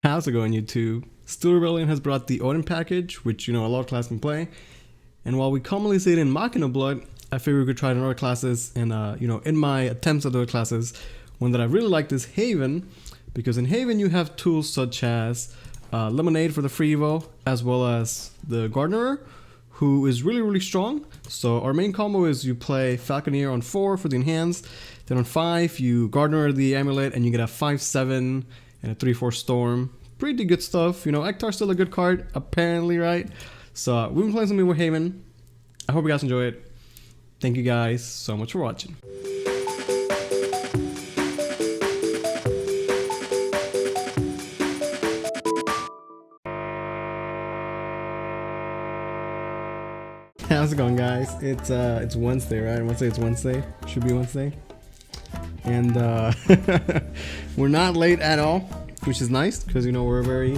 How's it going, YouTube? Steel Rebellion has brought the Odin package, which, a lot of classes can play. And while we commonly see it in Machina Blood, I figured we could try it in other classes. And, in my attempts at other classes, one that I really liked is Haven. Because in Haven, you have tools such as Lemonade for the free Evo, as well as the Gardener, who is really, really strong. So our main combo is you play Falconeer on 4 for the enhanced. Then on 5, you Gardener the Amulet, and you get a 5/7 and a 3/4 Storm. Pretty good stuff. Ektar's still a good card, apparently, right? So we've been playing some Evo Haven. I hope you guys enjoy it. Thank you guys so much for watching. How's it going, guys? It's Wednesday, right? I want to say it's Wednesday. Should be Wednesday. And we're not late at all, which is nice because we're a very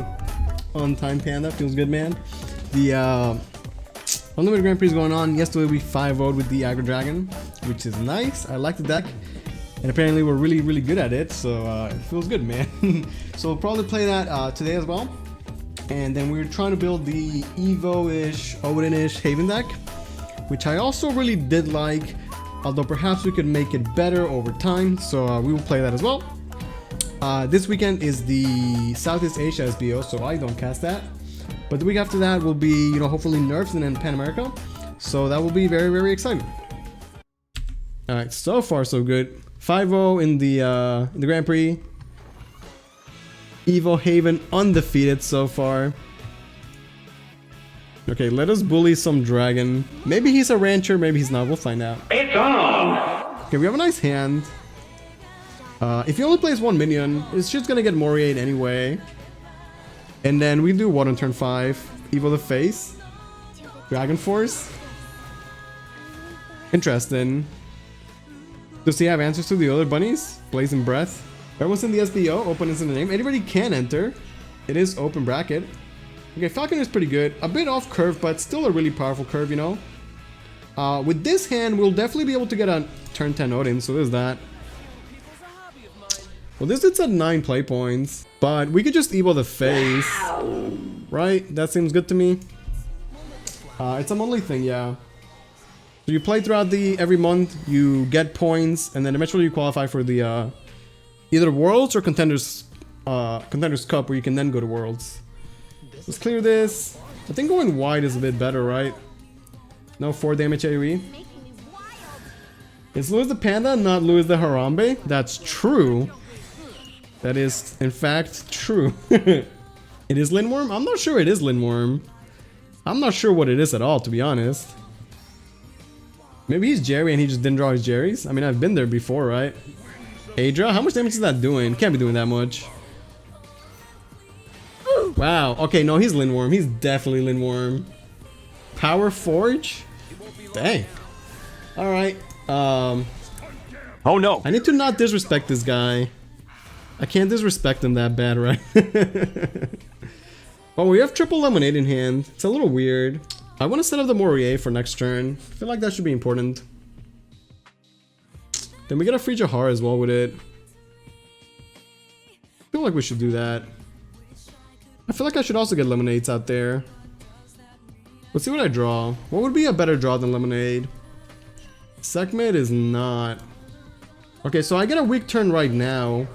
on-time panda. Feels good, man. The Unlimited Grand Prix is going on. Yesterday we 5-0'd with the Aggro Dragon, which is nice. I like the deck, and apparently we're really, really good at it. So it feels good, man. So we'll probably play that today as well. And then we're trying to build the Evo-ish, Odin-ish Haven deck, which I also really did like, although perhaps we could make it better over time. So we will play that as well. This weekend is the Southeast Asia SBO, so I don't cast that. But the week after that will be, hopefully nerfs and then Pan America. So that will be very, very exciting. All right, so far so good. 5-0 in the Grand Prix. Evo Haven undefeated so far. Okay, let us bully some dragon. Maybe he's a rancher, maybe he's not. We'll find out. It's on! Okay, we have a nice hand. If he only plays one minion, it's just gonna get Moriate anyway. And then we do what on turn 5? Evo the face. Dragon Force. Interesting. Does he have answers to the other bunnies? Blazing Breath. Everyone's in the SBO, open is in the name. Anybody can enter. It is open bracket. Okay, Falcon is pretty good. A bit off curve, but still a really powerful curve, With this hand, we'll definitely be able to get a turn 10 Odin, so there's that. Well, this it's at 9 play points, but we could just Evo the face, right? That seems good to me. It's a monthly thing, yeah. So you play throughout every month, you get points, and then eventually you qualify for the either Worlds or Contenders Cup, where you can then go to Worlds. Let's clear this. I think going wide is a bit better, right? No 4 damage AoE. It's Luisthepanda, not Luis the Harambe. That's true. That is, in fact, true. It is Lindworm? I'm not sure it is Lindworm. I'm not sure what it is at all, to be honest. Maybe he's Jerry and he just didn't draw his Jerrys. I mean, I've been there before, right? Adra, how much damage is that doing? Can't be doing that much. Wow. Okay, no, he's Lindworm. He's definitely Lindworm. Power Forge? Dang. Alright. Oh no. I need to not disrespect this guy. I can't disrespect him that bad, right? Oh, we have triple Lemonade in hand. It's a little weird. I want to set up the Morier for next turn. I feel like that should be important. Then we get a free Jahar as well with it. I feel like we should do that. I feel like I should also get Lemonades out there. Let's see what I draw. What would be a better draw than Lemonade? Sekhmet is not. Okay, so I get a weak turn right now.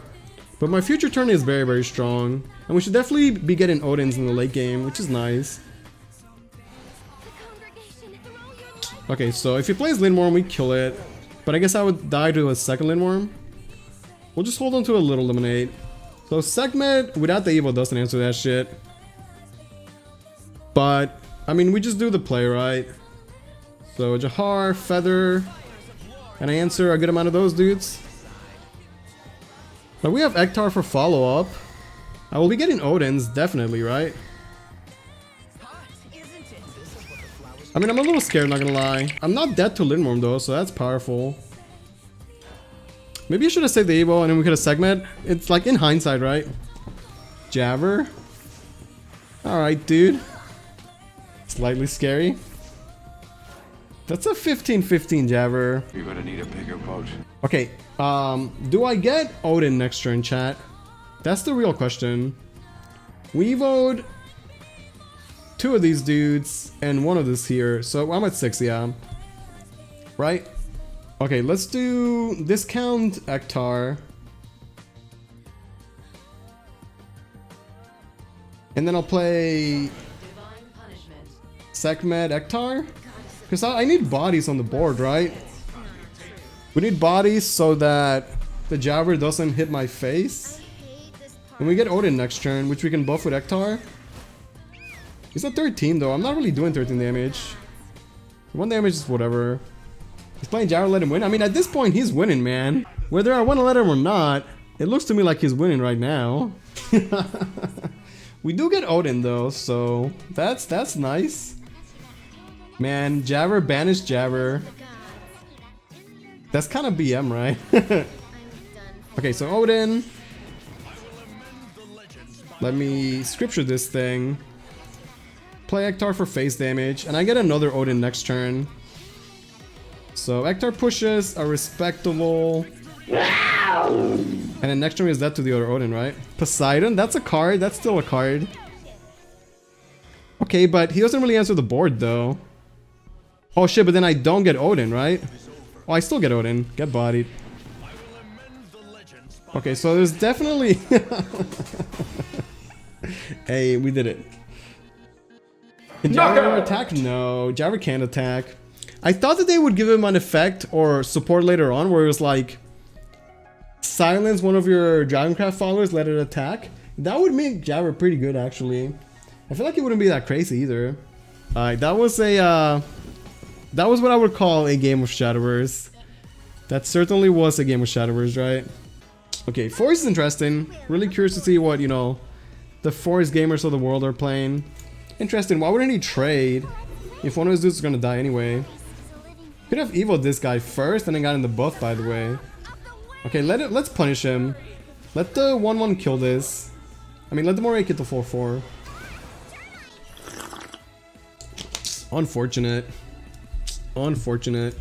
But my future turn is very, very strong. And we should definitely be getting Odins in the late game, which is nice. Okay, so if he plays Lindworm, we kill it. But I guess I would die to a second Lindworm. We'll just hold on to a little Lemonade. So Sekhmet, without the Evo, doesn't answer that shit. But, I mean, we just do the play, right? So Jahar, Feather, and I answer a good amount of those dudes. But we have Ektar for follow-up. I will be getting Odins, definitely, right? I mean, I'm a little scared, not gonna lie. I'm not dead to Lindworm though, so that's powerful. Maybe I should have saved the Evo and then we could have Sekhmet. It's like in hindsight, right? Jabber. Alright, dude. Slightly scary. That's a 15-15 Jabber. You're gonna need a bigger boat. Okay, do I get Odin next turn, chat? That's the real question. We evoed 2 of these dudes and 1 of this here, so I'm at 6, yeah. Right? Okay, let's do discount Ektar. And then I'll play Sekhmet Ektar. Because I need bodies on the board, right? We need bodies so that the Jabber doesn't hit my face. And we get Odin next turn, which we can buff with Ektar. He's at 13 though, I'm not really doing 13 damage. 1 damage is whatever. He's playing Jabber, let him win. I mean, at this point, he's winning, man. Whether I want to let him or not, it looks to me like he's winning right now. We do get Odin though, so that's nice. Man, Jabber, banish Jabber. That's kind of BM, right? Okay, so Odin. Let me scripture this thing. Play Ektar for face damage, and I get another Odin next turn. So Ektar pushes a respectable. And then next turn is that to the other Odin, right? Poseidon, that's a card, that's still a card. Okay, but he doesn't really answer the board though. Oh shit, but then I don't get Odin, right? Oh, I still get Odin. Get bodied. Okay, so there's definitely... Hey, we did it. Can Jabber attack? No, Jabber can't attack. I thought that they would give him an effect or support later on where it was like... silence one of your Dragoncraft followers, let it attack. That would make Jabber pretty good actually. I feel like it wouldn't be that crazy either. Alright, that was a... that was what I would call a game of Shadowverse. That certainly was a game of Shadowverse, right? Okay, Forest is interesting. Really curious to see what, you know, the Forest gamers of the world are playing. Interesting, why wouldn't he trade if one of his dudes is gonna die anyway? Could have evoed this guy first and then got in the buff, by the way. Okay, let's punish him. Let the 1-1 kill this. I mean, let the Moray get the 4-4. Unfortunate. Unfortunate.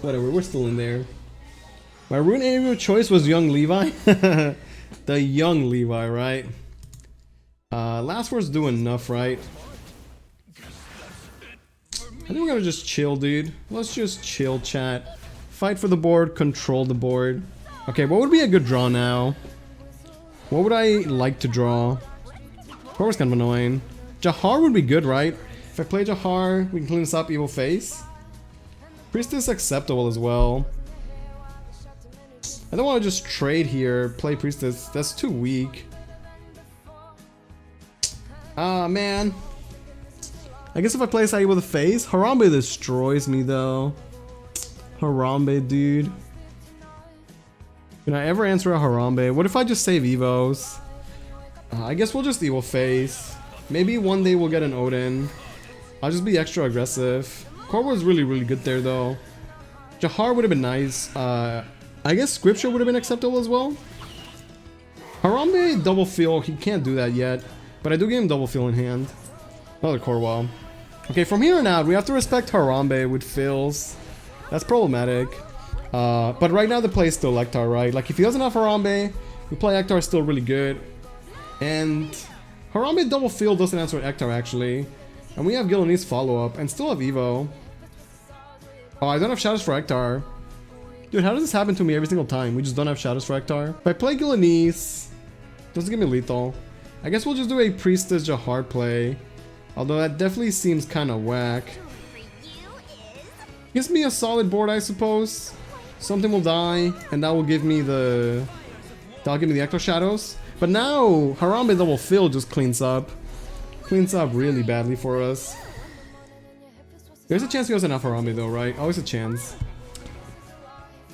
Whatever, we're still in there. My rune area of choice was Young Levi. The Young Levi, right? Last word's doing enough, right? I think we're gonna just chill, dude. Let's just chill, chat. Fight for the board, control the board. Okay, what would be a good draw now? What would I like to draw? Corvus kind of annoying. Jahar would be good, right? If I play Jahar, we can clean this up, evil face. Priestess acceptable as well. I don't want to just trade here, play Priestess. That's too weak. Ah, man. I guess if I play Sai with a face, Harambe destroys me though. Harambe, dude. Can I ever answer a Harambe? What if I just save Evos? I guess we'll just Evil Face. Maybe one day we'll get an Odin. I'll just be extra aggressive. Korva was really, really good there though. Jahar would have been nice. I guess Scripture would have been acceptable as well. Harambe double feel, he can't do that yet. But I do give him double feel in hand. Another Korwa. Okay, from here on out, we have to respect Harambe with fills. That's problematic. But right now the play is still Ektar, right? Like if he doesn't have Harambe, we play Ektar still really good. And Harambe double field doesn't answer Ektar actually. And we have Gillenese follow up and still have Evo. Oh, I don't have shadows for Ektar. Dude, how does this happen to me every single time? We just don't have shadows for Ektar. If I play Gillenese, doesn't give me lethal. I guess we'll just do a Priestess Jahar play. Although that definitely seems kind of whack. Gives me a solid board, I suppose. Something will die, and that will give me the... That'll give me the Ektar shadows. But now, Harambe double fill just cleans up. Cleans up really badly for us. There's a chance he doesn't have Harambe though, right? Always a chance.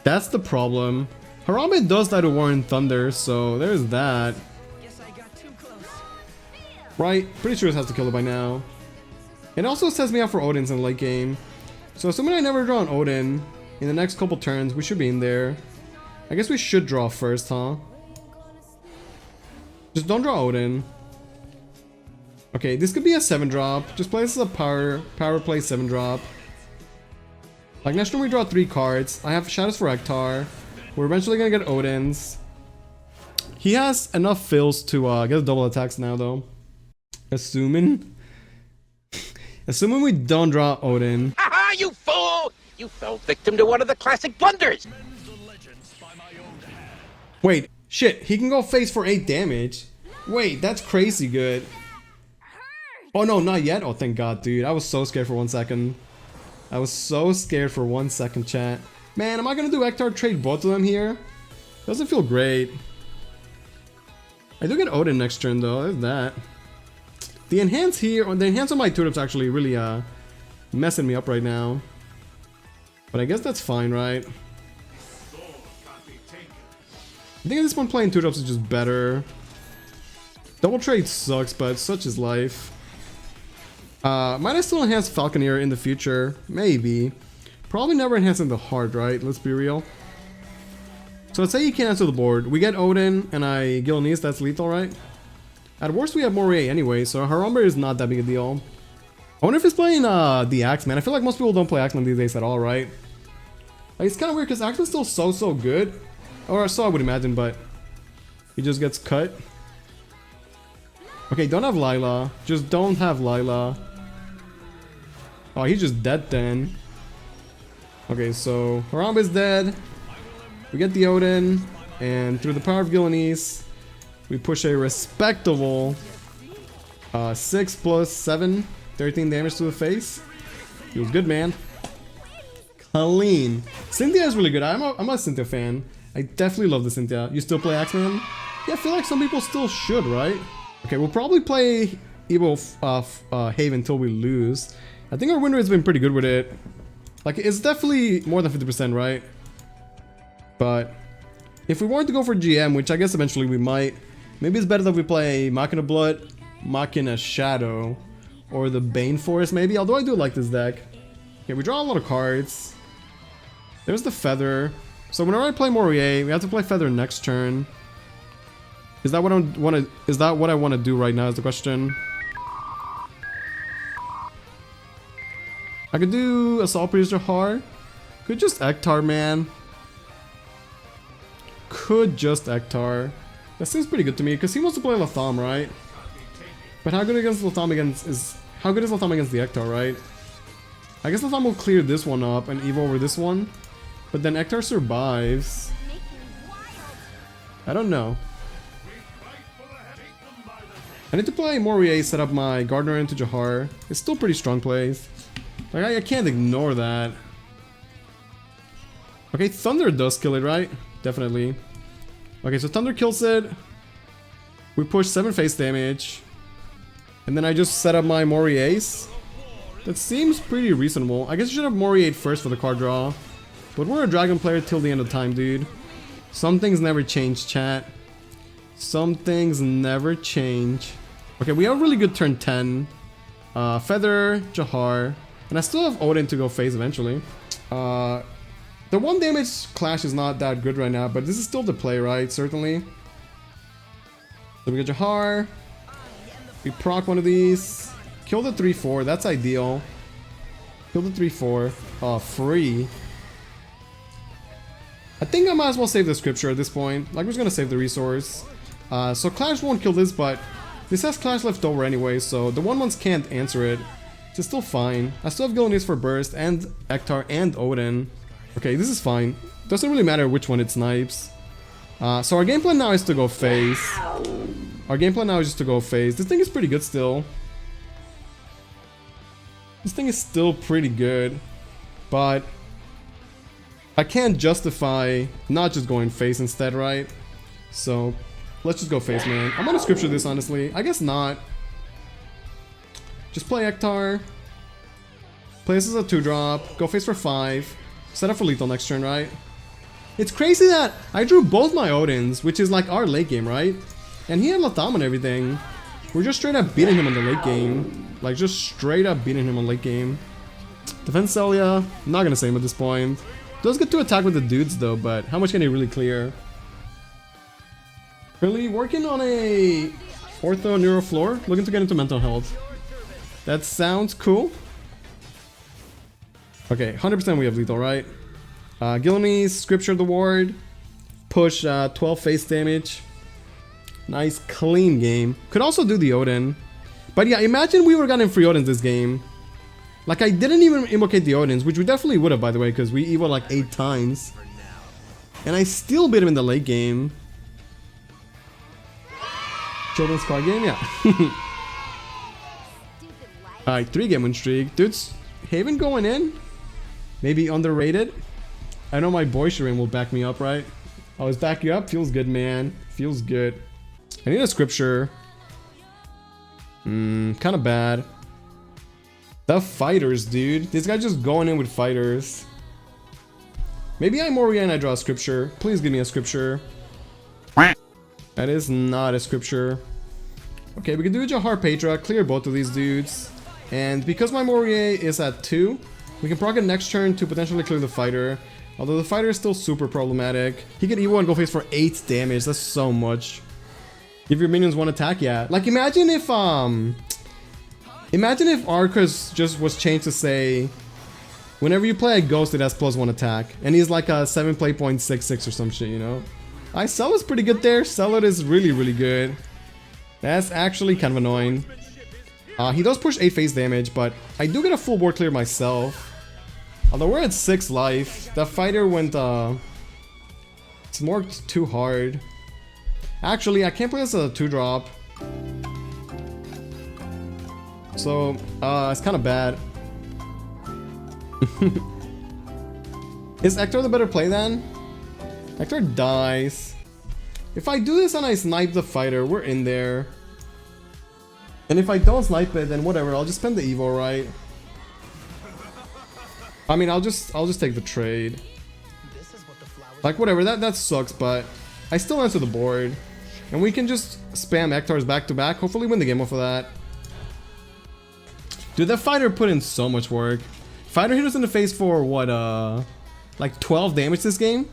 That's the problem. Harambe does die to Warren Thunder, so there's that. Right, pretty sure it has to kill it by now. It also sets me up for Odins in the late game. So assuming I never draw an Odin, in the next couple turns, we should be in there. I guess we should draw first, huh? Just don't draw Odin. Okay, this could be a 7-drop. Just play this as a power play 7-drop. Like next turn we draw 3 cards. I have shadows for Ektar. We're eventually gonna get Odins. He has enough fills to get double attacks now, though. Assuming we don't draw Odin. Haha, you fool! You fell victim to one of the classic blunders! Wait, shit, he can go face for 8 damage. Wait, that's crazy good. Oh no, not yet? Oh, thank God, dude. I was so scared for 1 second. I was so scared for 1 second, chat. Man, am I gonna do Ektar trade both of them here? Doesn't feel great. I do get Odin next turn, though. There's that. The enhance here, or the enhance on my tulips actually really messing me up right now. But I guess that's fine, right? I think at this point playing tulips is just better. Double trade sucks, but such is life. Might I still enhance Falconeer in the future? Maybe. Probably never enhancing the heart, right? Let's be real. So let's say you can't answer the board. We get Odin and I Gilneas, that's lethal, right? At worst we have Moray anyway, so Harambe is not that big a deal. I wonder if he's playing the Axeman. I feel like most people don't play Axeman these days at all, right? Like, it's kind of weird because Axeman's still so good. Or so I would imagine, but he just gets cut. Okay, don't have Lila. Just don't have Lila. Oh, he's just dead then. Okay, so Harambe's dead. We get the Odin, and through the power of Gilneas, we push a respectable 6 plus 7, 13 damage to the face. Feels good, man. Clean. Cynthia is really good. I'm a Cynthia fan. I definitely love the Cynthia. You still play Axeman? Yeah, I feel like some people still should, right? Okay, we'll probably play Evo Haven until we lose. I think our win rate's been pretty good with it. Like, it's definitely more than 50%, right? But if we wanted to go for GM, which I guess eventually we might, maybe it's better that we play Machina Blood, Machina Shadow, or the Bane Forest maybe, although I do like this deck. Okay, we draw a lot of cards. There's the Feather. So whenever I play Morier, we have to play Feather next turn. Is that what I want to do right now is the question. I could do Assault Priest or Har. Could just Ektar, man. Could just Ektar. That seems pretty good to me because he wants to play Latham, right? But how good against Latham how good is Latham against the Ektar, right? I guess Latham will clear this one up and Evo over this one. But then Ektar survives. I don't know. I need to play Morier, set up my Gardener into Jahar. It's still pretty strong plays. Like, I can't ignore that. Okay, Thunder does kill it, right? Definitely. Okay, so Thunder kills it. We push 7 face damage. And then I just set up my Moriers. That seems pretty reasonable. I guess I should have Morier first for the card draw. But we're a Dragon player till the end of time, dude. Some things never change, chat. Some things never change. Okay, we have a really good turn 10. Feather, Jahar. And I still have Odin to go face eventually. The 1 damage clash is not that good right now, but this is still the play, right? Certainly. So we get Jahar. We proc one of these. Kill the 3-4. That's ideal. Kill the 3-4. Free. I think I might as well save the scripture at this point. Like, we're just gonna save the resource. So Clash won't kill this, but this has Clash left over anyway, so the 1/1s can't answer it. It's still fine. I still have Gilneas for burst, and Ektar, and Odin. Okay, this is fine. Doesn't really matter which one it snipes. So our game plan now is to go face. Our game plan now is just to go face. This thing is pretty good still. This thing is still pretty good. But I can't justify not just going face instead, right? So let's just go face, man. I'm gonna scripture this, honestly. I guess not. Just play Ektar. Play this as a 2-drop. Go face for 5. Set up for lethal next turn, right? It's crazy that I drew both my Odins, which is like our late game, right? And he had Latham and everything. We're just straight up beating him in the late game. Like, just straight up beating him in late game. Defense Celia, I'm not gonna say him at this point. Does get to attack with the dudes though, but how much can he really clear? Really working on a ortho neuro floor, looking to get into mental health. That sounds cool. Okay, 100% we have lethal, right? Gilneas, Scripture the Ward, push 12 face damage. Nice, clean game. Could also do the Odin. But yeah, imagine we would have gotten free Odins this game. Like, I didn't even invocate the Odins, which we definitely would have, by the way, because we evoed like 8 times. And I still beat him in the late game. Children's card game, yeah. Alright, 3-game win streak. Dude's Haven going in? Maybe underrated? I know my boy Shireen will back me up, right? Always back you up? Feels good, man. Feels good. I need a scripture. Kind of bad. The fighters, dude. This guy's just going in with fighters. Maybe I'm Moria and I draw a scripture. Please give me a scripture. That is not a scripture. Okay, we can do a Jahar Petra, clear both of these dudes. And because my Moria is at 2, we can proc it next turn to potentially clear the fighter. Although the fighter is still super problematic. He can Evo and go face for 8 damage. That's so much. Give your minions 1 attack, yeah. Like, imagine if Arcus just was changed to say, whenever you play a ghost, it has +1 attack. And he's like a 7 play point 6/6 or some shit, you know? Celo's pretty good there. Celo is really, really good. That's actually kind of annoying. He does push 8 face damage, but I do get a full board clear myself. Although we're at 6 life. The fighter went, it's more too hard. Actually, I can't play this as a 2-drop. So, it's kind of bad. Is Hector the better play then? Hector dies. If I do this and I snipe the fighter, we're in there. And if I don't snipe it, then whatever, I'll just spend the Evo, right? I mean, I'll just take the trade. Like, whatever, that sucks, but I still answer the board. And we can just spam Hectors back to back, hopefully win the game off of that. Dude, that fighter put in so much work. Fighter hit us in the face for what, like 12 damage this game?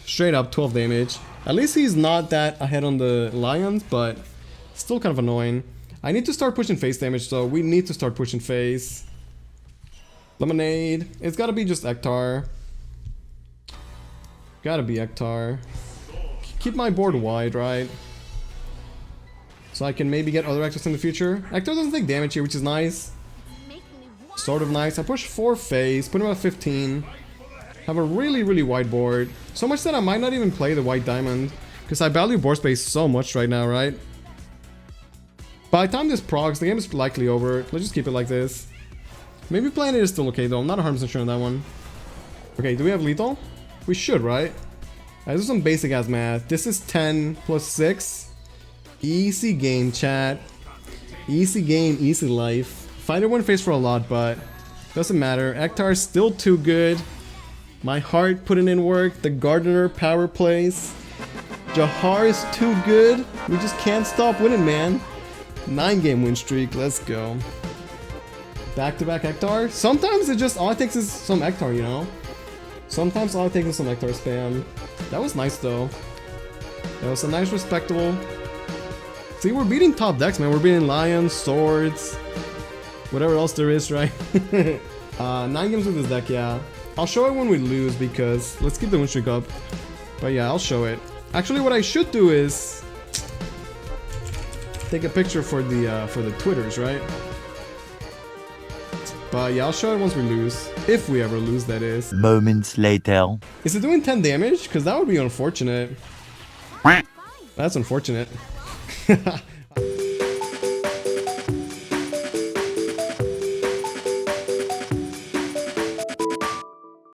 Straight up 12 damage. At least he's not that ahead on the Lions, but still kind of annoying. I need to start pushing face damage, so we need to start pushing face. Lemonade. It's gotta be just Ektar. Gotta be Ektar. Keep my board wide, right? So I can maybe get other Ektars in the future. Ektar doesn't take damage here, which is nice. Sort of nice. I push 4 face, put him at 15. Have a really, really wide board. So much that I might not even play the white diamond. Because I value board space so much right now, right? By the time this procs, the game is likely over. Let's just keep it like this. Maybe playing it is still okay though. I'm not 100% sure on that one. Okay, do we have lethal? We should, right? Let's do some basic ass math. This is 10 plus 6. Easy game, chat. Easy game, easy life. Fighter went face for a lot, but doesn't matter. Ektar is still too good. My heart putting in work. The Gardener power plays. Jahar is too good. We just can't stop winning, man. 9-game win streak. Let's go. Back-to-back Ektar. Sometimes it just all it takes is some Ektar, you know? Sometimes all it takes is some Ektar spam. That was nice, though. That was a nice, respectable. See, we're beating top decks, man. We're beating Lions, Swords, whatever else there is, right? 9 games with this deck, yeah. I'll show it when we lose because let's keep the win streak up. But yeah, I'll show it. Actually, what I should do is take a picture for the Twitters, right? But yeah, I'll show it once we lose. If we ever lose, that is. Moments later. Is it doing 10 damage? Because that would be unfortunate. That's unfortunate.